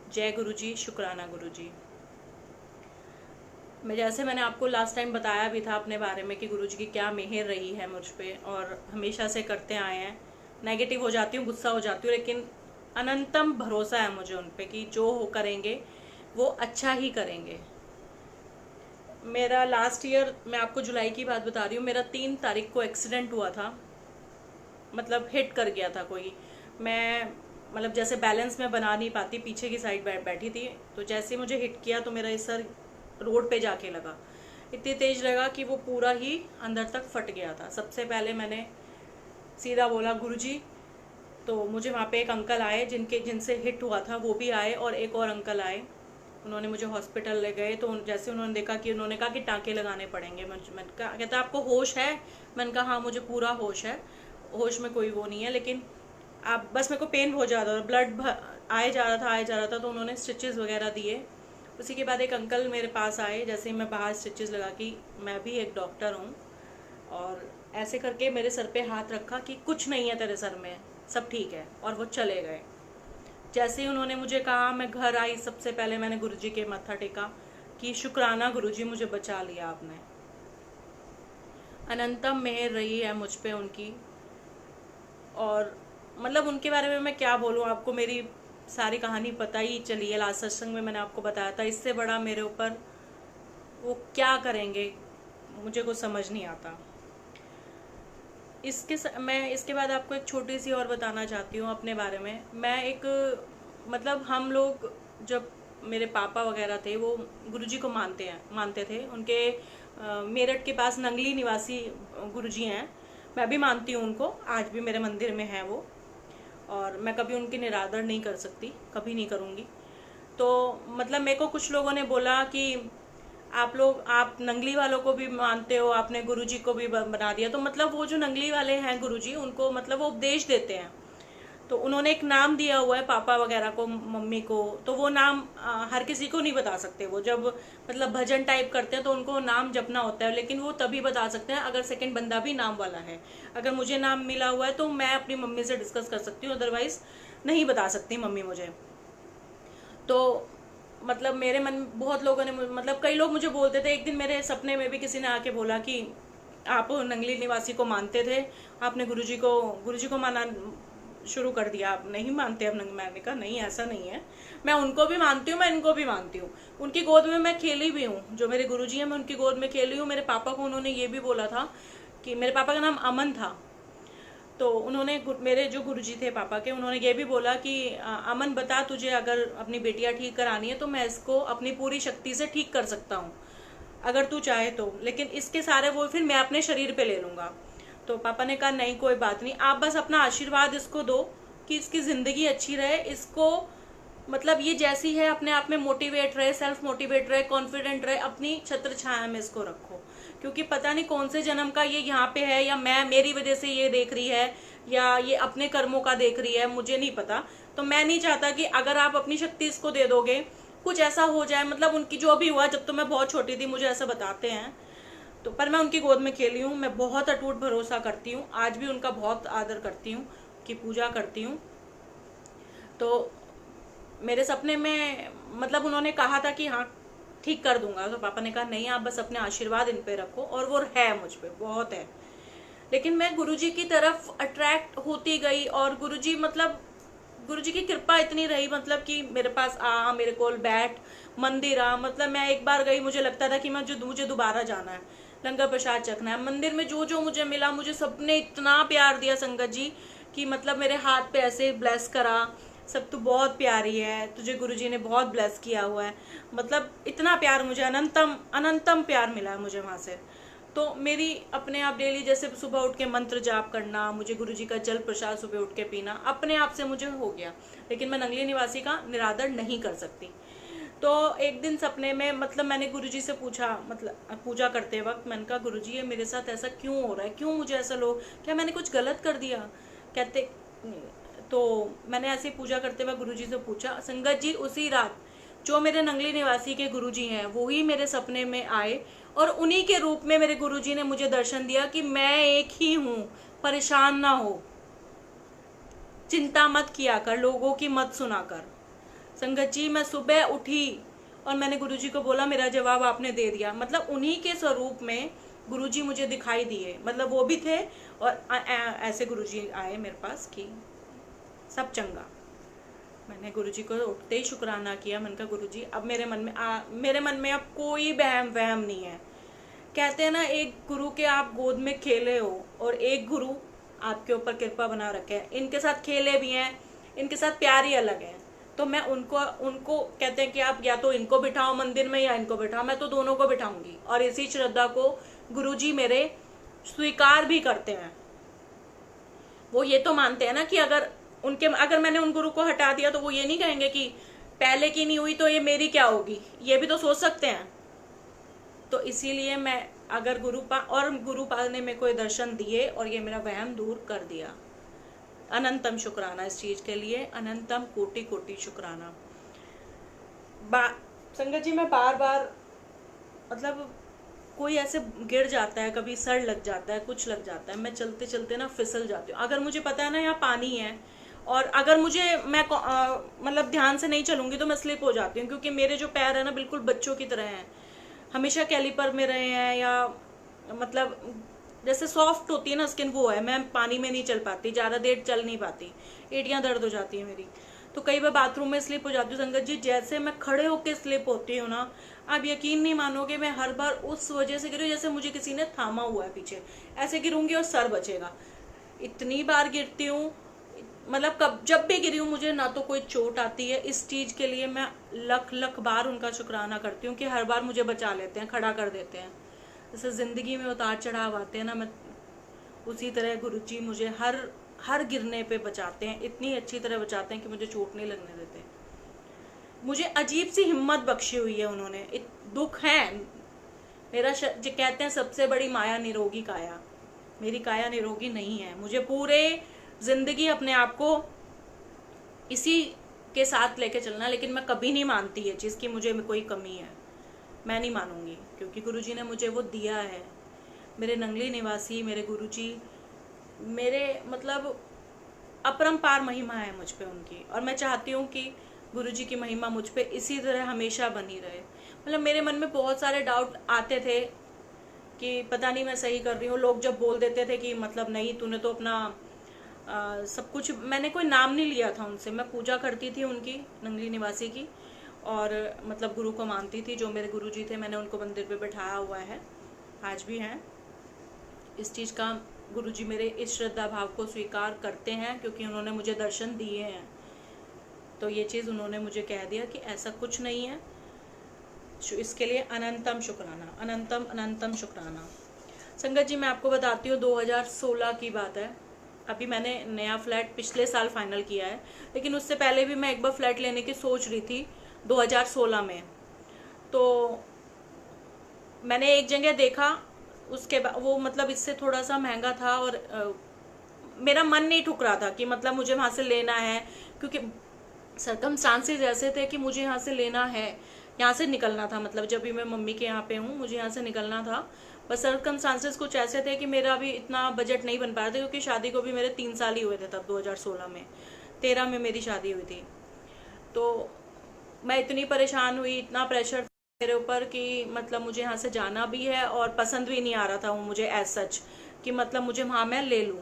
जय गुरुजी, शुक्राना गुरुजी। जैसे मैंने आपको लास्ट टाइम बताया भी था अपने बारे में कि गुरुजी की क्या मेहर रही है मुझ पे, और हमेशा से करते आए हैं। नेगेटिव हो जाती हूँ, गुस्सा हो जाती हूँ, लेकिन अनंतम भरोसा है मुझे उन पे कि जो हो करेंगे वो अच्छा ही करेंगे। मेरा लास्ट ईयर, मैं आपको जुलाई की बात बता रही हूँ, मेरा 3 तारीख को एक्सीडेंट हुआ था। मतलब हिट कर गया था कोई। मैं मतलब जैसे बैलेंस में बना नहीं पाती, पीछे की साइड बैठी थी, तो जैसे ही मुझे हिट किया तो मेरा ये सर रोड पे जाके लगा। इतनी तेज लगा कि वो पूरा ही अंदर तक फट गया था। सबसे पहले मैंने सीधा बोला गुरुजी। तो मुझे वहाँ पे एक अंकल आए जिनसे हिट हुआ था, वो भी आए, और एक और अंकल आए। उन्होंने मुझे हॉस्पिटल ले गए। तो जैसे उन्होंने देखा कि उन्होंने कहा कि टाँके लगाने पड़ेंगे। मैंने कहा, कहता आपको होश है? मैंने कहा हाँ मुझे पूरा होश है, होश में कोई वो नहीं है, लेकिन आप बस मेरे को पेन बहुत ज़्यादा और ब्लड आए जा रहा था। तो उन्होंने स्टिचेस वगैरह दिए। उसी के बाद एक अंकल मेरे पास आए, जैसे ही मैं बाहर स्टिचेस लगा कि मैं भी एक डॉक्टर हूँ, और ऐसे करके मेरे सर पे हाथ रखा कि कुछ नहीं है तेरे सर में, सब ठीक है, और वो चले गए। जैसे ही उन्होंने मुझे कहा, मैं घर आई, सबसे पहले मैंने गुरुजी के मत्था टेका कि शुक्राना गुरुजी, मुझे बचा लिया आपने। अनंतम मेहर रही है मुझ पे उनकी। और मतलब उनके बारे में मैं क्या बोलूँ आपको, मेरी सारी कहानी पता ही चली है। लास्ट सत्संग में मैंने आपको बताया था, इससे बड़ा मेरे ऊपर वो क्या करेंगे मुझे कुछ समझ नहीं आता। मैं इसके बाद आपको एक छोटी सी और बताना चाहती हूँ अपने बारे में। मैं एक मतलब हम लोग जब मेरे पापा वगैरह थे, वो गुरुजी को मानते थे। उनके मेरठ के पास नंगली निवासी गुरुजी हैं। मैं भी मानती हूँ उनको, आज भी मेरे मंदिर में है वो, और मैं कभी उनकी निरादर नहीं कर सकती, कभी नहीं करूँगी। तो मतलब मेरे को कुछ लोगों ने बोला कि आप नंगली वालों को भी मानते हो, आपने गुरुजी को भी बना दिया। तो मतलब वो जो नंगली वाले हैं गुरुजी, उनको मतलब वो उपदेश देते हैं। तो उन्होंने एक नाम दिया हुआ है पापा वगैरह को, मम्मी को। तो वो नाम हर किसी को नहीं बता सकते। वो जब मतलब भजन टाइप करते हैं तो उनको नाम जपना होता है, लेकिन वो तभी बता सकते हैं अगर सेकंड बंदा भी नाम वाला है। अगर मुझे नाम मिला हुआ है तो मैं अपनी मम्मी से डिस्कस कर सकती हूँ, अदरवाइज नहीं बता सकती मम्मी मुझे। तो मतलब मेरे मन में बहुत लोगों ने मतलब कई लोग मुझे बोलते थे। एक दिन मेरे सपने में भी किसी ने आके बोला कि आप नंगली निवासी को मानते थे, आपने गुरुजी को माना शुरू कर दिया, आप नहीं मानते अब मैंने कहा नहीं, ऐसा नहीं है। मैं उनको भी मानती हूँ, मैं इनको भी मानती हूँ। उनकी गोद में मैं खेली भी हूँ, जो मेरे गुरुजी हैं मैं उनकी गोद में खेली हूँ। मेरे पापा को उन्होंने ये भी बोला था कि मेरे पापा का नाम अमन था। तो उन्होंने मेरे जो गुरुजी थे पापा के, उन्होंने ये भी बोला कि अमन बता, तुझे अगर अपनी बेटियां ठीक करानी है तो मैं इसको अपनी पूरी शक्ति से ठीक कर सकता हूँ, अगर तू चाहे तो, लेकिन इसके सारे वो फिर मैं अपने शरीर पे ले लूंगा। तो पापा ने कहा नहीं कोई बात नहीं, आप बस अपना आशीर्वाद इसको दो कि इसकी जिंदगी अच्छी रहे, इसको मतलब ये जैसी है अपने आप में मोटिवेट रहे, सेल्फ मोटिवेट रहे, कॉन्फिडेंट रहे, अपनी छत्र छाया में इसको रखो। क्योंकि पता नहीं कौन से जन्म का ये यहाँ पे है, या मेरी वजह से ये देख रही है, या ये अपने कर्मों का देख रही है, मुझे नहीं पता। तो मैं नहीं चाहता कि अगर आप अपनी शक्ति इसको दे दोगे कुछ ऐसा हो जाए। मतलब उनकी जो भी हुआ, जब तो मैं बहुत छोटी थी, मुझे ऐसा बताते हैं। तो पर मैं उनकी गोद में खेली हूँ, मैं बहुत अटूट भरोसा करती हूँ, आज भी उनका बहुत आदर करती हूँ, की पूजा करती हूँ। तो मेरे सपने में मतलब उन्होंने कहा था कि हाँ ठीक कर दूंगा। तो पापा ने कहा नहीं, आप बस अपने आशीर्वाद इन पे रखो, और वो है मुझ पे, बहुत है। लेकिन मैं गुरुजी की तरफ अट्रैक्ट होती गई, और गुरुजी की कृपा इतनी रही, मतलब कि मेरे पास आ, मेरे कोल बैठ, मंदिर आ। मतलब मैं एक बार गई, मुझे लगता था कि मुझे दोबारा जाना है, लंगर प्रसाद चखना है। मंदिर में जो जो मुझे मिला, मुझे सबने इतना प्यार दिया संगत जी, कि मतलब मेरे हाथ पे ऐसे ब्लेस करा, सब तू बहुत प्यारी है, तुझे गुरुजी ने बहुत ब्लेस किया हुआ है। मतलब इतना प्यार, मुझे अनंतम अनंतम प्यार मिला है मुझे वहाँ से। तो मेरी अपने आप डेली जैसे सुबह उठ के मंत्र जाप करना, मुझे गुरुजी का जल प्रसाद सुबह उठ के पीना, अपने आप से मुझे हो गया। लेकिन मैं नंगली निवासी का निरादर नहीं कर सकती। तो एक दिन सपने में मतलब मैंने गुरुजी से पूछा, मतलब पूजा करते वक्त मैंने कहा गुरुजी ये मेरे साथ ऐसा क्यों हो रहा है, क्यों मुझे ऐसा लोग, क्या मैंने कुछ गलत कर दिया? कहते तो मैंने ऐसे पूजा करते हुए गुरुजी से पूछा। संगत जी उसी रात जो मेरे नंगली निवासी के गुरुजी हैं, वो ही मेरे सपने में आए, और उन्हीं के रूप में मेरे गुरुजी ने मुझे दर्शन दिया कि मैं एक ही हूँ, परेशान ना हो, चिंता मत किया कर, लोगों की मत सुना कर। संगत जी मैं सुबह उठी और मैंने गुरुजी को बोला मेरा जवाब आपने दे दिया। मतलब उन्हीं के स्वरूप में गुरुजी मुझे दिखाई दिए, मतलब वो भी थे और ऐसे गुरुजी आए मेरे पास कि सब चंगा। मैंने गुरुजी को उठते ही शुक्राना किया। मैंने कहा गुरुजी अब मेरे मन में अब कोई वहम नहीं है। कहते हैं ना, एक गुरु के आप गोद में खेले हो और एक गुरु आपके ऊपर कृपा बना रखे है। इनके साथ खेले भी हैं, इनके साथ प्यार ही अलग है। तो मैं उनको कहते हैं कि आप या तो इनको बिठाओ मंदिर में या इनको बिठाओ, मैं तो दोनों को बिठाऊंगी। और इसी श्रद्धा को गुरुजी मेरे स्वीकार भी करते हैं। वो ये तो मानते हैं ना कि अगर मैंने उन गुरु को हटा दिया तो वो ये नहीं कहेंगे कि पहले की नहीं हुई तो ये मेरी क्या होगी, ये भी तो सोच सकते हैं। तो इसीलिए मैं अगर गुरुपाल ने मेरे को दर्शन दिए और ये मेरा वहम दूर कर दिया। अनंतम शुक्राना इस चीज के लिए, अनंतम कोटि कोटि शुक्राना। संगत जी मैं बार बार मतलब कोई ऐसे गिर जाता है, कभी सर लग जाता है, कुछ लग जाता है, मैं चलते चलते ना फिसल जाती हूँ। अगर मुझे पता है ना यहाँ पानी है और अगर मैं मतलब ध्यान से नहीं चलूंगी तो मैं स्लिप हो जाती हूँ, क्योंकि मेरे जो पैर है ना बिल्कुल बच्चों की तरह हैं। हमेशा कैलिपर में रहे हैं या मतलब जैसे सॉफ्ट होती है ना स्किन, वो है। मैं पानी में नहीं चल पाती, ज्यादा देर चल नहीं पाती, एड़ियां दर्द हो जाती है मेरी। तो कई बार बाथरूम में स्लिप हो जाती हूँ संगत जी। जैसे मैं खड़े होके स्लिप होती हूँ ना, आप यकीन नहीं मानोगे, मैं हर बार उस वजह से गिरी हूँ जैसे मुझे किसी ने थामा हुआ है पीछे। ऐसे गिरूंगी और सर बचेगा। इतनी बार गिरती हूँ, मतलब जब भी गिरी हूँ मुझे ना तो कोई चोट आती है। इस चीज के लिए मैं लख बार उनका शुक्राना करती हूँ कि हर बार मुझे बचा लेते हैं, खड़ा कर देते हैं। जैसे जिंदगी में उतार चढ़ाव आते हैं ना, मैं उसी तरह गुरुजी मुझे हर गिरने पे बचाते हैं। इतनी अच्छी तरह बचाते हैं कि मुझे चोट नहीं लगने देते। मुझे अजीब सी हिम्मत बख्शी हुई है उन्होंने। दुख है मेरा जो कहते हैं सबसे बड़ी माया निरोगी काया। मेरी काया निरोगी नहीं है। मुझे पूरे जिंदगी अपने आप को इसी के साथ लेके चलना, लेकिन मैं कभी नहीं मानती है चीज की मुझे कोई कमी है। मैं नहीं मानूंगी, क्योंकि गुरुजी ने मुझे वो दिया है। मेरे नंगली निवासी मेरे गुरुजी मेरे मतलब अपरंपार महिमा है मुझ पे उनकी। और मैं चाहती हूँ कि गुरुजी की महिमा मुझ पे इसी तरह हमेशा बनी रहे। मतलब मेरे मन में बहुत सारे डाउट आते थे कि पता नहीं मैं सही कर रही हूँ। लोग जब बोल देते थे कि मतलब नहीं तूने तो अपना सब कुछ, मैंने कोई नाम नहीं लिया था उनसे। मैं पूजा करती थी उनकी, नंगली निवासी की, और मतलब गुरु को मानती थी। जो मेरे गुरुजी थे मैंने उनको मंदिर पे बैठाया हुआ है, आज भी हैं। इस चीज़ का गुरुजी मेरे इस श्रद्धा भाव को स्वीकार करते हैं, क्योंकि उन्होंने मुझे दर्शन दिए हैं। तो ये चीज़ उन्होंने मुझे कह दिया कि ऐसा कुछ नहीं है। इसके लिए अनंतम शुक्राना, अनंतम अनंतम शुक्राना। संगत जी मैं आपको बताती हूँ, 2016 की बात है। अभी मैंने नया फ्लैट पिछले साल फाइनल किया है, लेकिन उससे पहले भी मैं एक बार फ्लैट लेने की सोच रही थी 2016 में। तो मैंने एक जगह देखा, उसके बाद वो मतलब इससे थोड़ा सा महंगा था और मेरा मन नहीं ठुक रहा था कि मतलब मुझे वहां से लेना है, क्योंकि सरकमस्टांसेस ऐसे थे कि मुझे यहाँ से लेना है, यहाँ से निकलना था। मतलब जब भी मैं मम्मी के यहाँ पे हूँ मुझे यहाँ से निकलना था। बस सरकमस्टांसेस कुछ ऐसे थे कि मेरा भी इतना बजट नहीं बन पाया था, क्योंकि शादी को भी मेरे 3 साल ही हुए थे तब 2016 में। 13 में मेरी शादी हुई थी। तो मैं इतनी परेशान हुई, इतना प्रेशर था मेरे ऊपर कि मतलब मुझे यहाँ से जाना भी है और पसंद भी नहीं आ रहा था वो मुझे एज सच कि मतलब मुझे वहाँ मैं ले लूँ।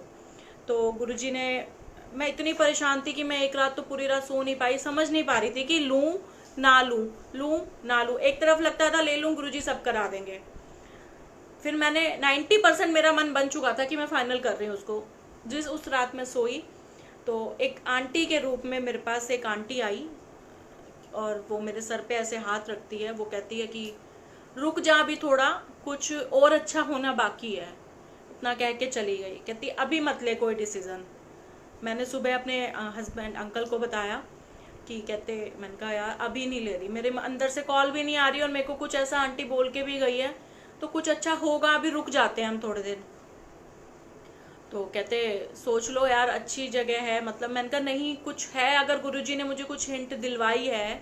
तो गुरुजी ने, मैं इतनी परेशान थी कि मैं एक रात तो पूरी रात सो नहीं पाई, समझ नहीं पा रही थी कि लूँ ना लूँ, लूँ ना लूँ। एक तरफ लगता था ले लूँ, गुरुजी सब करा देंगे। फिर मैंने 90% मेरा मन बन चुका था कि मैं फाइनल कर रही हूँ उसको। उस रात में सोई तो एक आंटी के रूप में मेरे पास एक आंटी आई और वो मेरे सर पे ऐसे हाथ रखती है। वो कहती है कि रुक जा, अभी थोड़ा कुछ और अच्छा होना बाकी है। इतना कह के चली गई। कहती अभी मत ले कोई डिसीजन। मैंने सुबह अपने हस्बैंड अंकल को बताया कि कहते, मैंने कहा यार अभी नहीं ले रही, मेरे अंदर से कॉल भी नहीं आ रही और मेरे को कुछ ऐसा आंटी बोल के भी गई है तो कुछ अच्छा होगा, अभी रुक जाते हैं हम थोड़े दिन। तो कहते सोच लो यार, अच्छी जगह है। मतलब मैंने कहा नहीं, कुछ है, अगर गुरुजी ने मुझे कुछ हिंट दिलवाई है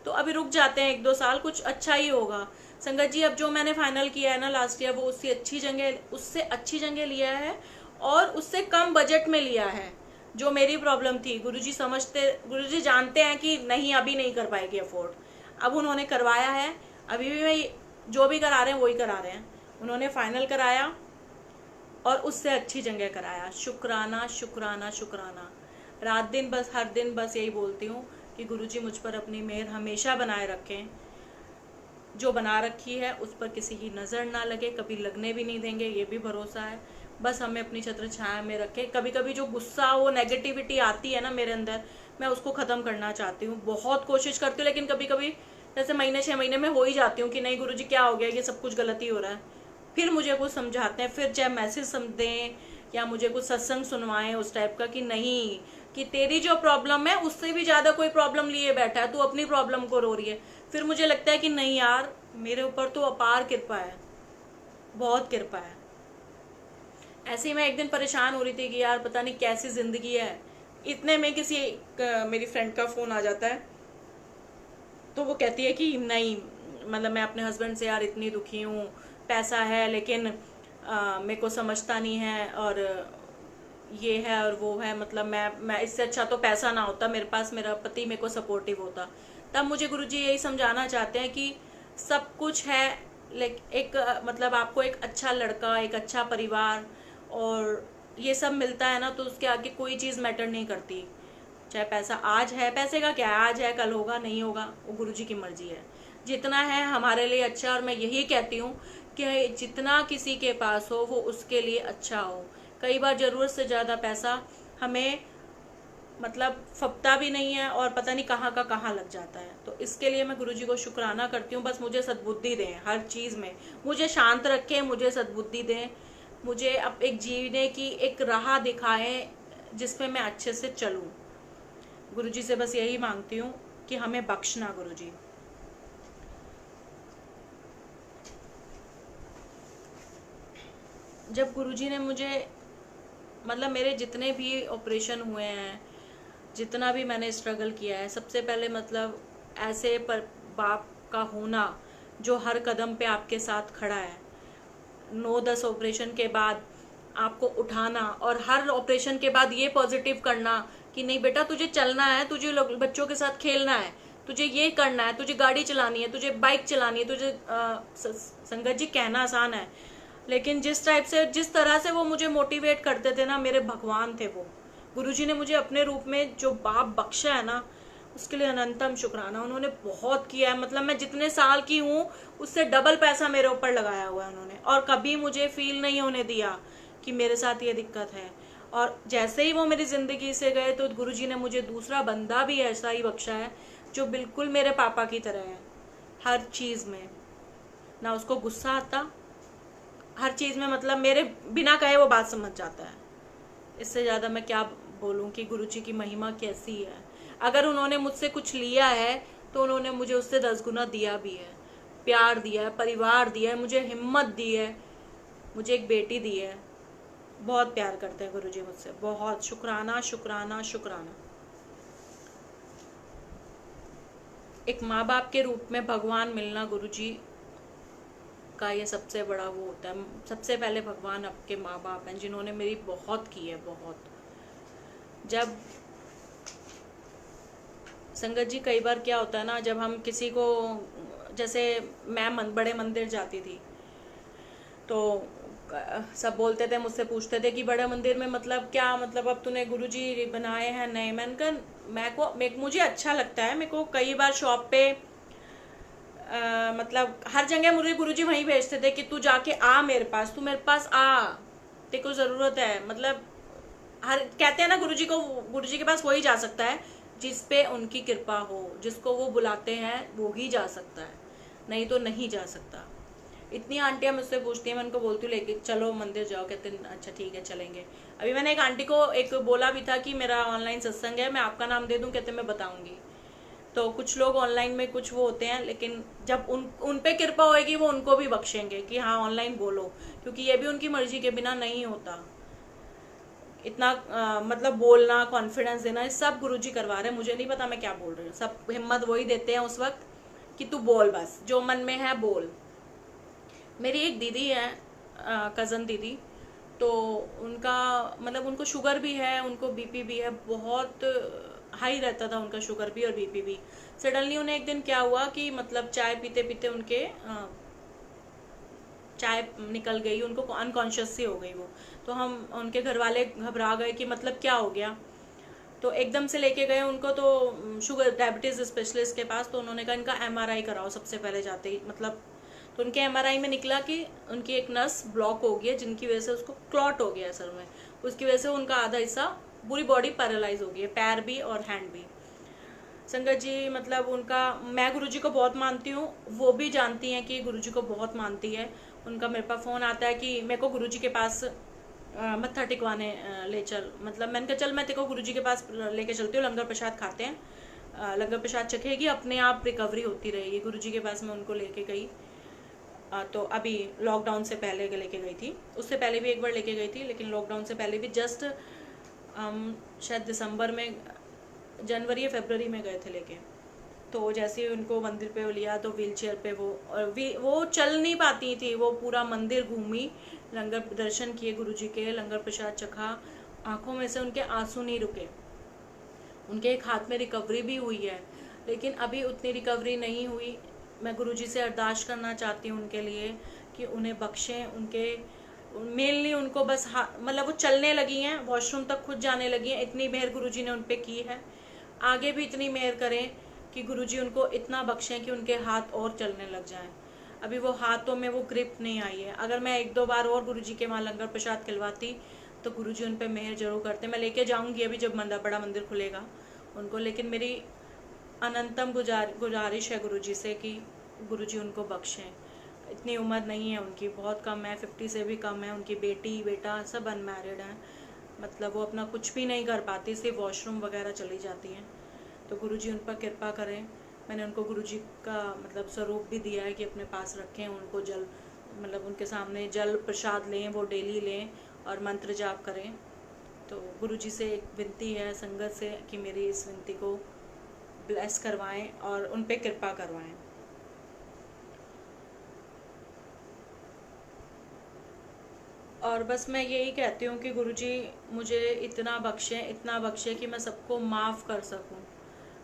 तो अभी रुक जाते हैं 1-2 साल, कुछ अच्छा ही होगा। संगत जी अब जो मैंने फाइनल किया है ना लास्ट ईयर, वो उससे अच्छी जगह लिया है और उससे कम बजट में लिया है। जो मेरी प्रॉब्लम थी गुरुजी समझते, गुरुजी जानते हैं कि नहीं अभी नहीं कर पाएगी अफोर्ड, अब उन्होंने करवाया है। अभी भी मैं जो भी करा रहे हैं वही करा रहे हैं, उन्होंने फाइनल कराया और उससे अच्छी जगह कराया। शुक्राना शुक्राना शुक्राना। रात दिन बस, हर दिन बस यही बोलती हूँ कि गुरुजी मुझ पर अपनी मेहर हमेशा बनाए रखें। जो बना रखी है उस पर किसी की नज़र ना लगे, कभी लगने भी नहीं देंगे, ये भी भरोसा है। बस हमें अपनी छत्र छाया में रखें। कभी कभी जो गुस्सा, वो नेगेटिविटी आती है ना मेरे अंदर, मैं उसको ख़त्म करना चाहती हूँ, बहुत कोशिश करती हूँ, लेकिन कभी कभी जैसे महीने 6 महीने में हो ही जाती हूँ कि नहीं गुरुजी क्या हो गया, ये सब कुछ गलती हो रहा है। फिर मुझे कुछ समझाते हैं, फिर चाहे मैसेज दें या मुझे कुछ सत्संग सुनवाएं उस टाइप का, कि नहीं, कि तेरी जो प्रॉब्लम है उससे भी ज़्यादा कोई प्रॉब्लम लिए बैठा है, तू अपनी प्रॉब्लम को रो रही है। फिर मुझे लगता है कि नहीं यार, मेरे ऊपर तो अपार कृपा है, बहुत कृपा है। ऐसे ही मैं एक दिन परेशान हो रही थी कि यार पता नहीं कैसी जिंदगी है। इतने में मेरी फ्रेंड का फोन आ जाता है, तो वो कहती है कि नहीं, मतलब मैं अपने हस्बैंड से यार इतनी दुखी हूँ, पैसा है लेकिन मेरे को समझता नहीं है, और ये है और वो है, मतलब मैं इससे अच्छा तो पैसा ना होता मेरे पास, मेरा पति मेरे को सपोर्टिव होता। तब मुझे गुरुजी यही समझाना चाहते हैं कि सब कुछ है, एक मतलब आपको एक अच्छा लड़का, एक अच्छा परिवार और ये सब मिलता है ना, तो उसके आगे कोई चीज़ मैटर नहीं करती। चाहे पैसा आज है, पैसे का क्या है, आज है कल होगा, नहीं होगा, वो गुरुजी की मर्जी है। जितना है हमारे लिए अच्छा, और मैं यही कहती हूँ कि जितना किसी के पास हो वो उसके लिए अच्छा हो। कई बार ज़रूरत से ज़्यादा पैसा हमें मतलब फपता भी नहीं है, और पता नहीं कहाँ का कहाँ लग जाता है। तो इसके लिए मैं गुरुजी को शुक्राना करती हूँ, बस मुझे सद्बुद्धि दें हर चीज़ में, मुझे शांत रखें, मुझे सद्बुद्धि दें, मुझे अब एक जीने की एक राह दिखाएं जिसमें मैं अच्छे से चलूँ। गुरुजी से बस यही मांगती हूँ कि हमें बख्शना गुरुजी। जब गुरुजी ने मुझे, मतलब मेरे जितने भी ऑपरेशन हुए हैं, जितना भी मैंने स्ट्रगल किया है, सबसे पहले मतलब ऐसे पर बाप का होना जो हर कदम पे आपके साथ खड़ा है, 9-10 ऑपरेशन के बाद आपको उठाना, और हर ऑपरेशन के बाद ये पॉजिटिव करना कि नहीं बेटा तुझे चलना है, तुझे बच्चों के साथ खेलना है, तुझे ये करना है, तुझे गाड़ी चलानी है, तुझे बाइक चलानी है, तुझे संगत जी कहना आसान है, लेकिन जिस टाइप से, जिस तरह से वो मुझे मोटिवेट करते थे ना, मेरे भगवान थे वो। गुरुजी ने मुझे अपने रूप में जो बाप बख्शा है ना, उसके लिए अनंतम शुक्राना। उन्होंने बहुत किया है, मतलब मैं जितने साल की हूँ उससे डबल पैसा मेरे ऊपर लगाया हुआ है उन्होंने, और कभी मुझे फील नहीं होने दिया कि मेरे साथ ये दिक्कत है। और जैसे ही वो मेरी ज़िंदगी से गए तो गुरुजी ने मुझे दूसरा बंदा भी ऐसा ही बख्शा है जो बिल्कुल मेरे पापा की तरह है, हर चीज़ में। ना उसको गुस्सा आता, हर चीज़ में मतलब मेरे बिना कहे वो बात समझ जाता है। इससे ज़्यादा मैं क्या बोलूँ कि गुरुजी की महिमा कैसी है। अगर उन्होंने मुझसे कुछ लिया है तो उन्होंने मुझे उससे 10 गुना दिया भी है, प्यार दिया है, परिवार दिया है, मुझे हिम्मत दी है, मुझे एक बेटी दी है। बहुत प्यार करते हैं गुरुजी मुझसे, बहुत। शुक्राना शुक्राना शुक्राना। एक माँ बाप के रूप में भगवान मिलना गुरुजी का ये सबसे बड़ा वो होता है। सबसे पहले भगवान आपके माँ बाप हैं जिन्होंने मेरी बहुत की है, बहुत। जब संगत जी कई बार क्या होता है ना, जब हम किसी को, जैसे मैं बड़े मंदिर जाती थी तो सब बोलते थे, मुझसे पूछते थे कि बड़े मंदिर में मतलब क्या, मतलब अब तूने गुरुजी बनाए हैं नए? मैंने कहा मुझे अच्छा लगता है, मेरे को कई बार शॉप पे मतलब हर जगह मुझे गुरुजी वहीं भेजते थे कि तू जाके आ मेरे पास, तू मेरे पास आ, तेरे को ज़रूरत है। मतलब हर कहते हैं ना गुरुजी के पास वही जा सकता है जिस पे उनकी कृपा हो, जिसको वो बुलाते हैं वो ही जा सकता है, नहीं तो नहीं जा सकता। इतनी आंटियां मुझसे पूछती हैं, मैं उनको बोलती हूँ लेके चलो मंदिर जाओ, कहते हैं अच्छा ठीक है चलेंगे। अभी मैंने एक आंटी को एक बोला भी था कि मेरा ऑनलाइन सत्संग है, मैं आपका नाम दे दूँ? कहते मैं बताऊंगी। तो कुछ लोग ऑनलाइन में कुछ वो होते हैं, लेकिन जब उन पे कृपा होएगी वो उनको भी बख्शेंगे कि हाँ ऑनलाइन बोलो, क्योंकि ये भी उनकी मर्जी के बिना नहीं होता। इतना मतलब बोलना, कॉन्फिडेंस देना, ये सब गुरुजी करवा रहे हैं। मुझे नहीं पता मैं क्या बोल रही हूँ, सब हिम्मत वही देते हैं उस वक्त कि तू बोल, बस जो मन में है बोल। मेरी एक दीदी है, कज़न दीदी, तो उनका मतलब उनको शुगर भी है, उनको बीपी भी है, बहुत हाई रहता था उनका शुगर भी और बीपी भी। सडनली उन्हें एक दिन क्या हुआ कि मतलब चाय पीते पीते उनके चाय निकल गई, उनको अनकॉन्शियस सी हो गई वो। तो हम उनके घर वाले घबरा गए कि मतलब क्या हो गया। तो एकदम से लेके गए उनको तो शुगर डायबिटीज स्पेशलिस्ट के पास। तो उन्होंने कहा इनका एमआरआई कराओ सबसे पहले जाते ही, मतलब तो उनके एमआरआई में निकला कि उनकी एक नस ब्लॉक हो गई है, जिनकी वजह से उसको क्लॉट हो गया है सर में। उसकी वजह से उनका आधा हिस्सा, पूरी बॉडी पैरालाइज हो गई है, पैर भी और हैंड भी। संगत जी मतलब उनका, मैं गुरुजी को बहुत मानती हूँ, वो भी जानती हैं कि गुरुजी को बहुत मानती है। उनका मेरे पास फ़ोन आता है कि मेरे को गुरुजी के पास मत्था टिकवाने ले चल। मतलब मैंने कहा चल मैं तेरे को गुरुजी के पास लेके चलती हूँ, लंगर प्रसाद खाते हैं, लंगर प्रसाद चखेगी, अपने आप रिकवरी होती रहेगी। गुरुजी के पास मैं उनको लेके गई। तो अभी लॉकडाउन से पहले लेके गई थी, उससे पहले भी एक बार लेके गई थी, लेकिन लॉकडाउन से पहले भी जस्ट शायद दिसंबर में, जनवरी या फरवरी में गए थे लेके। तो जैसे ही उनको मंदिर पे लिया तो व्हील चेयर पे वो चल नहीं पाती थी, वो पूरा मंदिर घूमी, लंगर दर्शन किए गुरुजी के, लंगर प्रसाद चखा, आंखों में से उनके आंसू नहीं रुके। उनके एक हाथ में रिकवरी भी हुई है, लेकिन अभी उतनी रिकवरी नहीं हुई। मैं गुरुजी से अरदास करना चाहती हूँ उनके लिए कि उन्हें बख्शें। उनके मेनली उनको बस मतलब वो चलने लगी हैं, वॉशरूम तक खुद जाने लगी हैं, इतनी मेहर गुरुजी ने उन पे की है। आगे भी इतनी मेहर करें कि गुरुजी उनको इतना बख्शें कि उनके हाथ और चलने लग जाएं। अभी वो हाथों में वो ग्रिप नहीं आई है। अगर मैं एक दो बार और गुरुजी के वहाँ लंगर प्रसाद खिलवाती तो गुरुजी उन पे मेहर जरूर करते। मैं लेके जाऊंगी अभी जब बड़ा मंदिर खुलेगा उनको, लेकिन मेरी अनंतम गुजारिश है गुरुजी से कि गुरुजी उनको बख्शें। इतनी उम्र नहीं है उनकी, बहुत कम है, 50 से भी कम है। उनकी बेटी बेटा सब अनमैरिड हैं, मतलब वो अपना कुछ भी नहीं कर पाती, सिर्फ वॉशरूम वगैरह चली जाती हैं। तो गुरुजी उन पर कृपा करें। मैंने उनको गुरुजी का मतलब स्वरूप भी दिया है कि अपने पास रखें, उनको जल मतलब उनके सामने जल प्रसाद लें, वो डेली लें और मंत्र जाप करें। तो गुरुजी से एक विनती है संगत से कि मेरी इस विनती को ब्लेस करवाएं और उन पे कृपा करवाएं। और बस मैं यही कहती हूँ कि गुरुजी मुझे इतना बख्शें कि मैं सबको माफ़ कर सकूँ,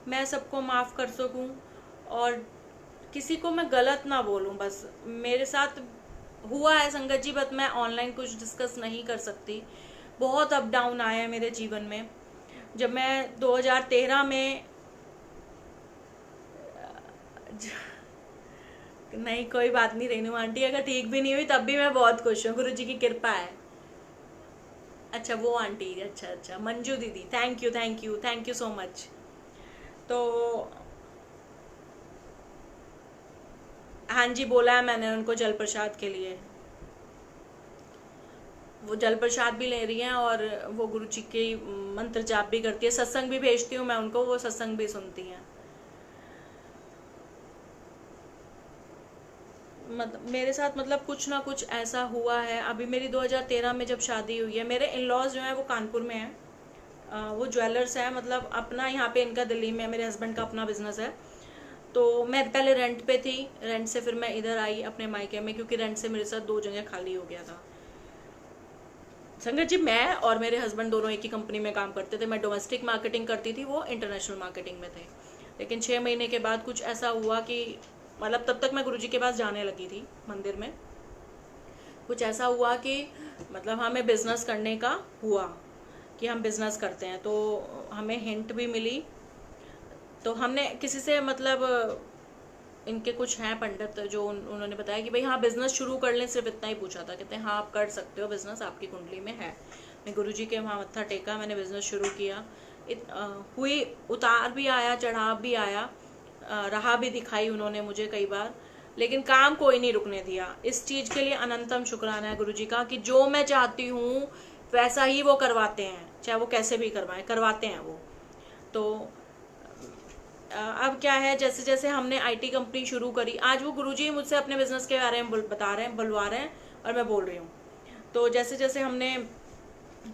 मैं सबको माफ़ कर सकूँ और किसी को मैं गलत ना बोलूँ। बस मेरे साथ हुआ है संगत जी, बट मैं ऑनलाइन कुछ डिस्कस नहीं कर सकती। बहुत अप डाउन आया है मेरे जीवन में। जब मैं 2013 में नहीं कोई बात नहीं रेनू आंटी, अगर ठीक भी नहीं हुई तब भी मैं बहुत खुश हूँ, गुरुजी की कृपा है। अच्छा वो आंटी, अच्छा मंजू दीदी, थैंक यू सो मच। तो हाँ जी बोला है मैंने उनको जल प्रसाद के लिए, वो जल प्रसाद भी ले रही हैं और वो गुरुजी के मंत्र जाप भी करती है, सत्संग भी भेजती हूँ मैं उनको, वो सत्संग भी सुनती हैं। मतलब मेरे साथ मतलब कुछ ना कुछ ऐसा हुआ है। अभी मेरी 2013 में जब शादी हुई है, मेरे इन लॉज जो है वो कानपुर में है, वो ज्वेलर्स है, मतलब अपना यहाँ पे इनका दिल्ली में, मेरे हस्बैंड का अपना बिजनेस है। तो मैं पहले रेंट पे थी, रेंट से फिर मैं इधर आई अपने मायके में, क्योंकि रेंट से मेरे साथ 2 जगह खाली हो गया था। संगत जी मैं और मेरे हस्बैंड दोनों एक ही कंपनी में काम करते थे। मैं डोमेस्टिक मार्केटिंग करती थी, वो इंटरनेशनल मार्केटिंग में थे। लेकिन 6 महीने के बाद कुछ ऐसा हुआ कि मतलब तब तक मैं गुरुजी के पास जाने लगी थी मंदिर में। कुछ ऐसा हुआ कि मतलब हमें बिजनेस करने का हुआ कि हम बिजनेस करते हैं, तो हमें हिंट भी मिली। तो हमने किसी से मतलब इनके कुछ हैं पंडित जो उन्होंने बताया कि भाई हाँ बिजनेस शुरू कर लें, सिर्फ इतना ही पूछा था। कहते हैं हाँ आप कर सकते हो बिजनेस, आपकी कुंडली में है। मैं गुरुजी के वहाँ मत्था टेका, मैंने बिजनेस शुरू किया। हुई उतार भी आया, चढ़ाव भी आया, राह भी दिखाई उन्होंने मुझे कई बार, लेकिन काम कोई नहीं रुकने दिया। इस चीज़ के लिए अनंतम शुक्राना है गुरुजी का कि जो मैं चाहती हूँ वैसा ही वो करवाते हैं, चाहे वो कैसे भी करवाते हैं वो। तो अब क्या है, जैसे जैसे हमने आईटी कंपनी शुरू करी, आज वो गुरुजी मुझसे अपने बिजनेस के बारे में बुलवा रहे हैं और मैं बोल रही हूँ। तो जैसे जैसे हमने